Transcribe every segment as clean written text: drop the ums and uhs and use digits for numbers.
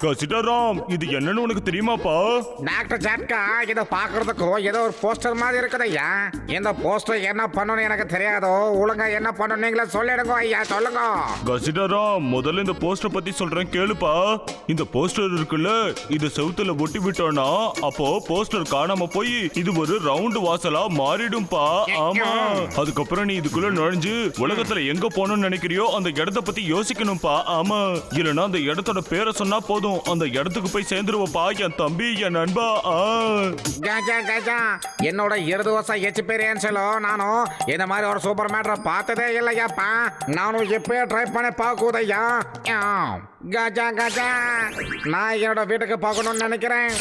சீதாராம், இது என்னன்னு உனக்கு தெரியுமாப்பா? டாக்டர் ஜட்கா, இதை பாக்குறதுக்கும் ஏதோ ஒரு போஸ்டர் மாதிரி இருக்குது ஐயா. இந்த போஸ்டர் என்ன பண்ணணும்னு எனக்கு தெரியாதோ. ஒழுங்கா என்ன பண்ணணும் நீங்களே சொல்லிடுங்க ஐயா, சொல்லுங்க. சீதாராம், முதல்ல இந்த போஸ்டர் பத்தி சொல்றேன் கேளுப்பா. இந்த போஸ்டர் இருக்குல்ல, இது செவுத்துல ஒட்டி விட்டோம்னா அப்போ போஸ்டர் காணாம போய் இது ஒரு ரவுண்ட் வாசலா மாறிடும்பா. ஆமா, அதுக்கப்புறம் நீ இதுக்குள்ள நுழைஞ்சு உலகத்துல எங்க போகணும்னு நினைக்கிறியோ அந்த இடத்த பத்தி யோசிக்கணும்பா. ஆமா, இல்லைன்னா அந்த இடத்தோட பேரை சொன்னா போதும், அந்த இடத்துக்கு போய் சேர்ந்துருவப்பா என் தம்பி, என் நண்பா. கஜா கஜா, என்னோட 20 வருஷம் எக்ஸ்பீரியன்ஸ்ல நானும் இந்த மாதிரி ஒரு சூப்பர் மேட்டரை பார்த்ததே இல்லையாப்பா. நானும் எப்பயே ட்ரை பண்ணி பார்க்குதையா. கஜா கஜா, நான் என்னோட வீட்டுக்கு போகணும்னு நினைக்கிறேன்.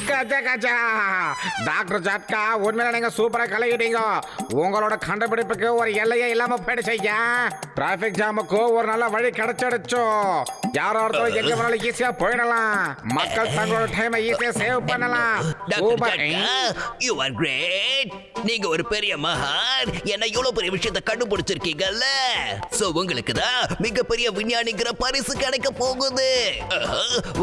கஜா கஜா, டாக்டர் ஜட்கா, உண்மையில நீங்க சூப்பரா கலகிட்டீங்க. உங்களோட கண்டுபிடிப்புக்கு ஒரு எல்லையே இல்லாம போயிடுச்சு ஐயா. டிராபிக் ஜாமுக்கு ஒரு நல்ல வழி கிடைச்சிடுச்சோ. யாரோ ஒருத்தர் எங்க வேணாலும் ஈஸியா போயிடலாம். மக்கள் தங்களோட டைமை ஈஸியா சேவ் பண்ணலாம். சூப்பர். You are great. நீங்க ஒரு பெரிய மகான். என்ன இவ்வளவு பெரிய விஷயத்தை கண்டுபிடிச்சிருக்கீங்கல்ல. சோ உங்களுக்கு தான் மிகப்பெரிய விஞ்ஞானிங்கிற பரிசு கிடைக்க போகுது.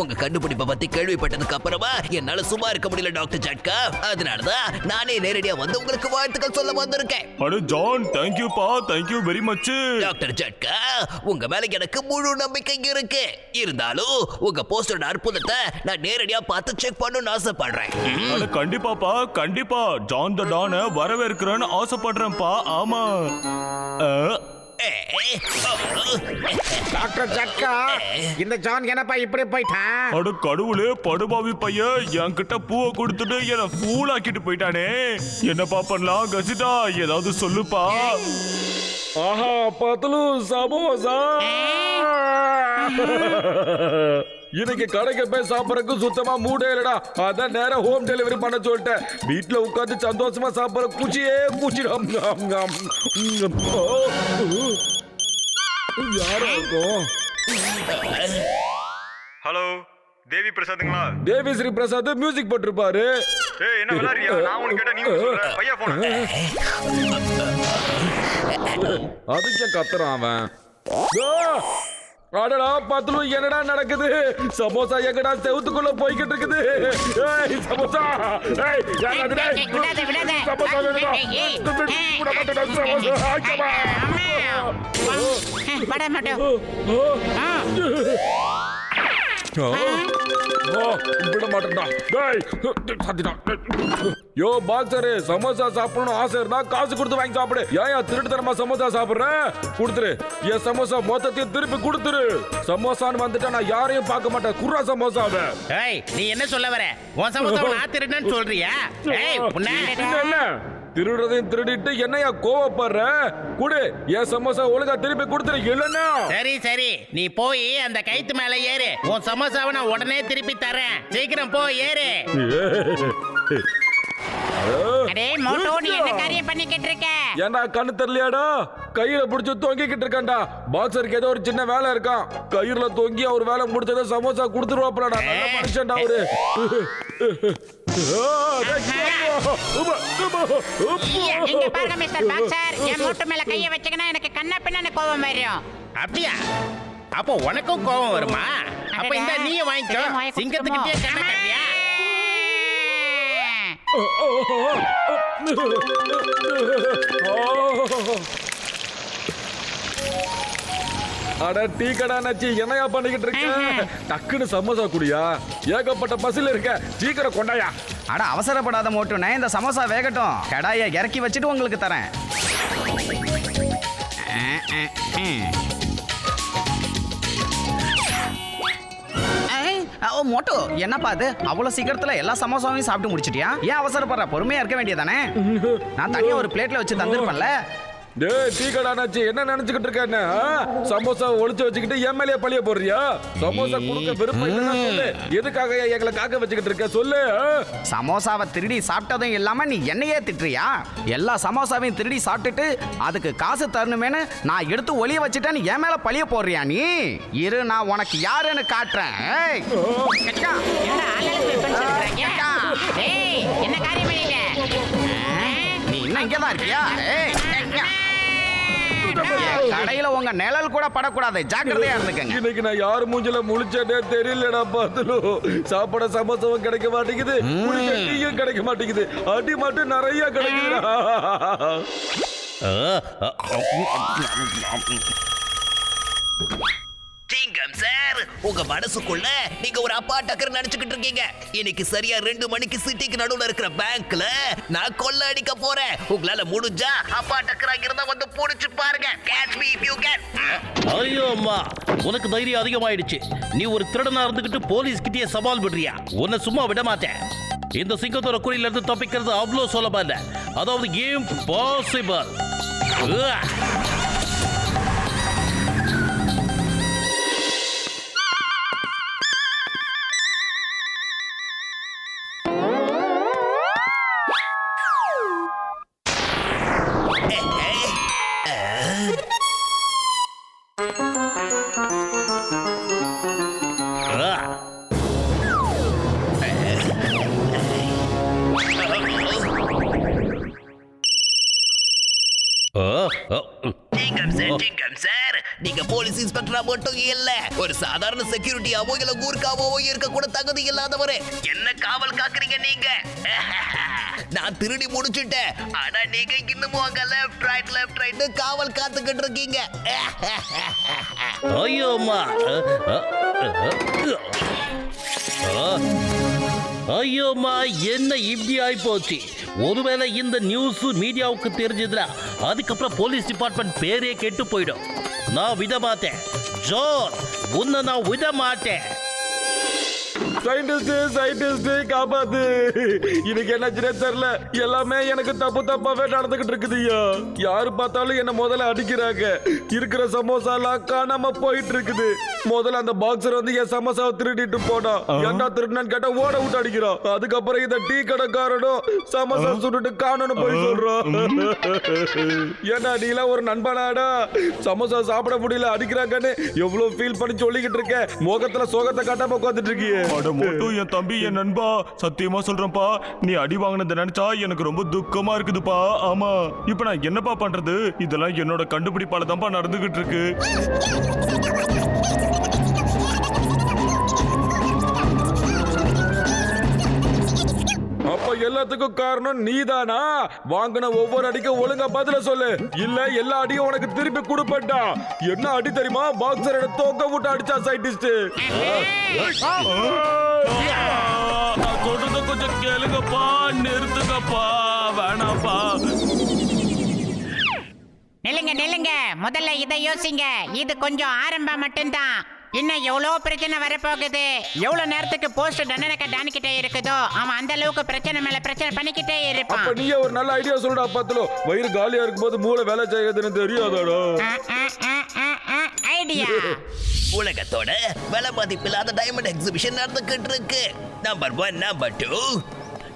உங்க கண்டுபிடிப்பை பத்தி கேள்விப்பட்டதுக்கு அப்புறமா என்னால சும்மா இருக்க முடியல டாக்டர் ஜட்கா. அதனாலதான் நானே நேரடியா வந்து உங்களுக்கு வாழ்த்துக்கள் சொல்ல வந்திருக்கேன். அட ஜான், தேங்க் யூ பா, thank you very much. Doctor ஜட்கா, உங்க மேல எனக்கு முழு நம்பிக்கை இருக்கு. இருந்தாலும் உங்க போஸ்டரோட அற்புதத்தை நான் நேரடியா பார்த்து செக் பண்ணணும்னு ஆசைப்படுறேன். கண்டிப்பாப்பா, கண்டிப்பா ஜான் த டானை வரவேற்கிறேன்னு ஆசைப்படுறேன்ப்பா. ஆமா. டாக்டர் ஜட்கா, இந்த ஜான் என்னப்பா இப்படி போயிட்டான்? அட கடவுளே, படுபாவி பையன் என்கிட்ட பூவை கொடுத்துட்டு என்ன ஃபூல் ஆக்கிட்டு போயிட்டானே. என்னப்பா பண்ணலாம் கசிதா, ஏதாவது சொல்லுப்பா. ஆஹா, பத்தலு சமோசா. இன்னைக்கு கடைக்கு போய் சாப்பிடறதுக்கு சுத்தமா மூடே இல்லடா. அதான் நேரம் ஹோம் டெலிவரி பண்ண சொல்லிட்டேன். வீட்டுல உட்காந்து சந்தோஷமா சாப்பிடற குச்சியே குச்சிடும். யாரா இருக்கும்? ஹலோ, தேவி பிரசாத்ங்களா? தேவி ஸ்ரீ பிரசாத் மியூசிக் போட்டிருப்பாரு. ஏய், என்ன விளையாடுறியா? நான் உனக்கு கேட்டா நீ சொல்ற பையா போன். அதுக்கு கத்துறான் அவன். அடடா பத்லு, என்னடா நடக்குது? சமோசா எங்கடா செவுத்துக்குள்ள போய்கிட்டு இருக்குது? ஏய் சமோசா, ஏய் யாரது? விடாத விடாத. சமோசா வேணுமா? கூட மாட்டடா சமோசா. ஆச்சமா. பட மாட்டோ. விட மாட்டேன்டா. டேய் சாத்திடா. யோ பாக்ஸர், சமோசா சாப்பிடணும் ஆசை இருந்தா காசு கொடுத்து வாங்கி சாப்பிடு. ஏன் திருட்டுத்தனமா சமோசா சாப்பிடுற? கொடுத்துரு. என் சமோசா மொத்தத்தையும் திருப்பி கொடுத்துரு. சமோசான்னு வந்துட்டா நான் யாரையும் பார்க்க மாட்டேன். குர்ரா சமோசாவை. ஏய், நீ என்ன சொல்ல வர? உன் சமோசாவை நான் திருடுன்னு சொல்றியா? ஏய் என்ன திருடுறதையும் திருடிட்டு என்னையா கோவப்படுற? குடு, என் சமோசா ஒழுங்கா திருப்பி கொடுத்துரு. இல்லன்னா சரி சரி, நீ போய் அந்த கைத்து மேல ஏறு. உன் சமோசாவை நான் உடனே திருப்பி தரேன். சீக்கிரம் போ, ஏறு. அடே மோட்டோ, நீ என்ன காரியம் பண்ணிக்கிட்டு இருக்க? ஏண்டா கண்ணு தெரியலையாடா? கயிற பிடிச்சு தொங்கிக்கிட்டு இருக்கான்டா. பாக்ஸருக்கு ஏதோ ஒரு சின்ன வேலை இருக்கான். கயிறுல தொங்கி அவர் வேலை முடிச்சதை சமோசா கொடுத்துருவாப்லடா. நல்ல மனுஷன்டா அவரு. இங்க பாருங்க மிஸ்டர் பாக்ஸர், என் மோட்டோ மேல கைய வச்சீங்கன்னா எனக்கு கண்ணா பின்னான்னு கோபம் வரும். அப்படியா? அப்போ உனக்கும் கோபம் வருமா? அப்ப இந்த நீயே வாங்கிக்கோ. சிங்கத்துக்கிட்டே கண்ண கட்டியா? அட டீ கடை நச்சி, என்னையா பண்ணிக்கிட்டு இருக்க? டக்குன்னு சமோசா குடியா. ஏகப்பட்ட பசில இருக்க, சீக்கிரம் கொண்டாயா. அட அவசரப்படாத மோட்டுனே, இந்த சமோசா வேகட்டும். கடாயை இறக்கி வச்சுட்டு உங்களுக்கு தரேன். ஓ மோட்டோ, என்னப்பா அது? அவ்வளவு சீக்கிரத்துல எல்லா சமோசாவையும் சாப்பிட்டு முடிச்சிட்டியா? ஏன் அவசரப்படுற? பொறுமையா இருக்க வேண்டியதானே? நான் தனியா ஒரு பிளேட்ல வச்சு தந்துருப்பேன்ல. டேய் டீ கடானாச்சு, என்ன நினைச்சுக்கிட்டு இருக்க? என்ன சமோசா ஒளிச்சு வச்சுக்கிட்டு எம்எல்ஏ பழிய போடுறியா? சமோசா கொடுக்க விருப்பம் இல்லைன்னா சொல்லு. எதுக்காக எங்களை காக்க வச்சுக்கிட்டு இருக்க சொல்லு. சமோசாவை திருடி சாப்பிட்டதும் இல்லாம நீ என்னையே திட்டுறியா? எல்லா சமோசாவையும் திருடி சாப்பிட்டுட்டு அதுக்கு காசு தரணுமேனு நான் எடுத்து ஒளிய வச்சுட்டேன். என் மேல பழிய போடுறியா நீ? இரு, நான் உனக்கு யாருன்னு காட்டுறேன். என்ன ஆளுக்கு இப்படி சொல்றீங்க? ஏய், என்ன காரியம் பண்ணிட்ட? இன்னும் இங்கே தான் இருக்கியா? ஏய், என் கடையில உங்க நிழல் கூட படக்கூடாது, ஜாக்கிரதையா இருந்துக்கங்க. இன்னைக்கு நான் யாரு மூஞ்சில முழிச்சேனே தெரியலடா பாத்துலு. சாப்பிட சமோசாவும் கிடைக்க மாட்டேங்குது, குடிக்க டீயும் கிடைக்க மாட்டேங்குது, அடி மட்டும் நிறைய கிடைக்குதுடா. சிங்கம் சார், உங்க மனசுக்குள்ள நீங்க ஒரு அப்பா டக்கர் நினைச்சுக்கிட்டு இருக்கீங்க. இன்னைக்கு சரியா 2 மணிக்கு சிட்டிக்கு நடுவுல இருக்கிற பேங்க்ல நான் கொள்ள அடிக்க போறேன். உங்களால முடிஞ்சா அப்பா டக்கரா இருந்தா வந்து புடிச்சு பாருங்க. Catch me if you can. ஐயோ அம்மா, உனக்கு தைரியம் அதிகமாயிடுச்சு. நீ ஒரு திருடனா இருந்துகிட்டு போலீஸ் கிட்டயே சவால் விடுறியா? உன்னை சும்மா விட மாட்டேன். இந்த சிங்கத்தோட குறியில இருந்து தப்பிக்கிறது அவ்வளோ சுலபம் இல்ல. அதாவது இம்பாசிபிள். சிங்கம் சார், நீங்க போலீஸ் இன்ஸ்பெக்டரா மட்டும் இல்ல, ஒரு சாதாரண செக்யூரிட்டியாவோ இல்ல கூர்க்காவோ இருக்க கூட தகுதி இல்லாதவரு. என்ன காவல் காக்குறீங்க நீங்க? நான் திருடி முடிச்சுட்டேன், ஆனா நீங்க இன்னமும் அங்க லெஃப்ட் ரைட் காவல் காத்துக்கிட்டு இருக்கீங்க. ஐயோ அம்மா, ஐயோம்மா, என்ன இப்படி ஆயி போச்சு? ஒருவேளை இந்த நியூஸ் மீடியாவுக்கு தெரிஞ்சதுன்னா அதுக்கப்புறம் போலீஸ் டிபார்ட்மெண்ட் பேரே கெட்டு போயிடும். நான் விட மாட்டேன் ஜான், உன்னை நான் விட மாட்டேன். சயின்டிஸ்ட் காப்பாத்து. இன்னைக்கு என்னாச்சுனே தெரியல, எல்லாமே எனக்கு தப்பாவே நடந்துகிட்டு இருக்குதுயா. யாரு பார்த்தாலும் என்ன முதல்ல அடிக்கிறாங்க. இருக்கிற சமோசா எல்லாம் காணாம போயிட்டு இருக்குது. முதல்ல அந்த பாக்ஸர் வந்து என் சமோசாவை திருடிட்டு போனான். என்ன திருடினான்னு கேட்டா ஓட விட்டு அடிக்கிறான். அதுக்கப்புறம் இந்த டீ கடைக்காரனும் சமோசா சுட்டுட்டு காணணும் போய் சொல்றான். ஏன்னா நீ எல்லாம் ஒரு நண்பனாடா, சமோசா சாப்பிட முடியல அடிக்கிறாங்கன்னு எவ்வளவு ஃபீல் பண்ணி சொல்லிக்கிட்டு இருக்க. முகத்துல சோகத்தை காட்டாம உட்காந்துட்டு இருக்கியே. மோட்டு, என் தம்பி, என் நண்பா, சத்தியமா சொல்றேன்ப்பா, நீ அடி வாங்கினதை நினைச்சா எனக்கு ரொம்ப துக்கமா இருக்குதுப்பா. ஆமா, இப்ப நான் என்னப்பா பண்றது? இதெல்லாம் என்னோட கண்டுபிடிப்பால தான்ப்பா நடந்துகிட்டு இருக்கு. அப்ப எல்லாத்துக்கும் காரணம் நீதானா? வாங்கின ஒவ்வொரு அடிக்கும் ஒழுங்கா பதில சொல்லு, இல்ல எல்லா அடியும் உனக்கு திருப்பி கொடுப்பட்டா. என்ன அடி தெரியுமா? பாக்ஸர் தோக்க விட்டு அடிச்சா சயின்டிஸ்ட். நான் சொல்றத கொஞ்சம் கேளுங்கப்பா, நிறுத்துங்கப்பா, வேணாப்பா. நில்லுங்க, முதல்ல இதை யோசிங்க. இது கொஞ்சம் ஆரம்பம் மட்டும்தான். இன்னும் எவ்வளவு பிரச்சனை வரப்போகுது. எவ்வளவு நேரத்துக்கு போஸ்ட் டானிக்கிட்டே இருக்குதோ அவன் அந்த அளவுக்கு பிரச்சனை மேல பிரச்சனை பண்ணிக்கிட்டே இருப்பான். அப்ப நீயே ஒரு நல்ல ஐடியா சொல்லுடா பாத்துலோ. வயிறு காலியா இருக்கும்போது மூளை வேலை செய்யுதுன்னு தெரியாதாடா? ஐடியா. உலகத்தோட விலை மதிப்பில்லாத டைமண்ட் எக்ஸிபிஷன் நடந்துகிட்டு இருக்கு. நம்பர் 1, நம்பர் 2,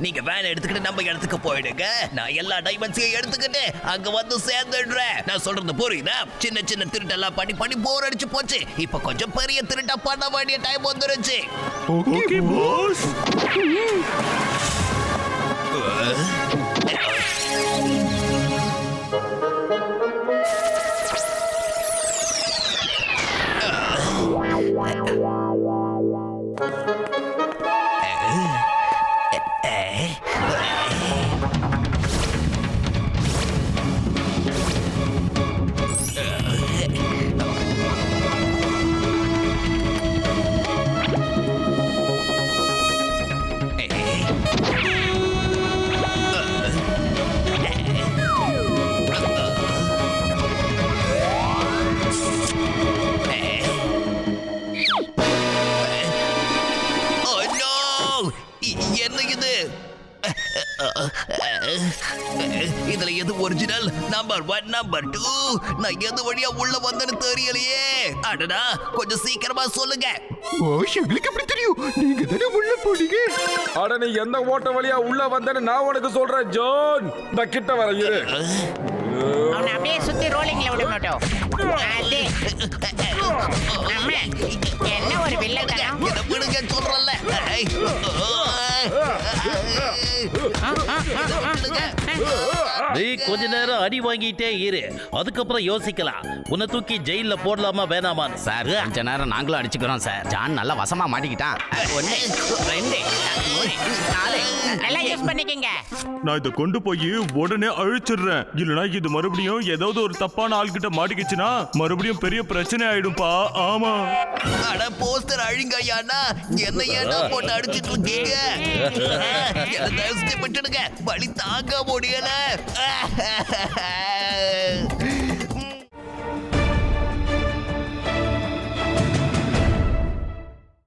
நீங்க வேன் எடுத்துக்கிட்டு நம்ம இடத்துக்கு போயிடுங்க. நான் எல்லா டைமண்ட்ஸையும் எடுத்துக்கிட்டு அங்க வந்து சேர்ந்துடுறேன். நான் சொல்றது புரியுதா? சின்ன சின்ன திருட்டெல்லாம் பண்ணி போர் அடிச்சு போச்சு. இப்ப கொஞ்சம் பெரிய திருட்டா பண்ண வேண்டிய டைம் வந்துருச்சு. Okay boss. இதுல எது ஒரிஜினல்? நம்பர் 1, நம்பர் 2, நான் எது வழியா உள்ள வந்தேன்னு தெரியலையே. அடடா, கொஞ்சம் சீக்கிரமா சொல்லுங்க. எங்களுக்கு எப்படி தெரியும்? நீங்க தானே உள்ள போனீங்க. அட நீ எந்த ஓட்ட வழியா உள்ள வந்தேன்னு நான் உனக்கு சொல்றேன் ஜான். இந்த கிட்ட வர இரு. அவனை அப்படியே சுத்தி ரோலிங்ல விட மாட்டோம். அது அம்மா, என்ன ஒரு வில்லத்தனம். இதை விடுங்க சொல்றல. நீ கொஞ்ச நேரம் அடி வாங்கிட்டே இரு, அதுக்கப்புறம் யோசிக்கலாம் உன்னை தூக்கி ஜெயில போடலாமா வேணாமான்னு. சார் கொஞ்ச நேரம் நாங்களும் அடிச்சுக்கிறோம் சார். ஜான் நல்லா வசமா மாட்டிக்கிட்டான். 1 2 3 4 நல்லா யூஸ் பண்ணிக்கங்க. நான் இதை கொண்டு போய் உடனே அழிச்சிடுறேன். இல்லனா இது மறுபடியும் ஏதாவது ஒரு தப்பான ஆள்கிட்ட மாட்டிக்கிச்சுன்னா மறுபடியும் பெரிய பிரச்சனை ஆயிடும்பா. ஆமா. அட போஸ்டர் அழிங்கய்யாண்ணா, என்ன ஏன்டா போட்டு அடிச்சிட்டு இருக்கீங்க? என்ன தயவு செஞ்சு விட்டுடுங்க, வலி தாங்க முடியல.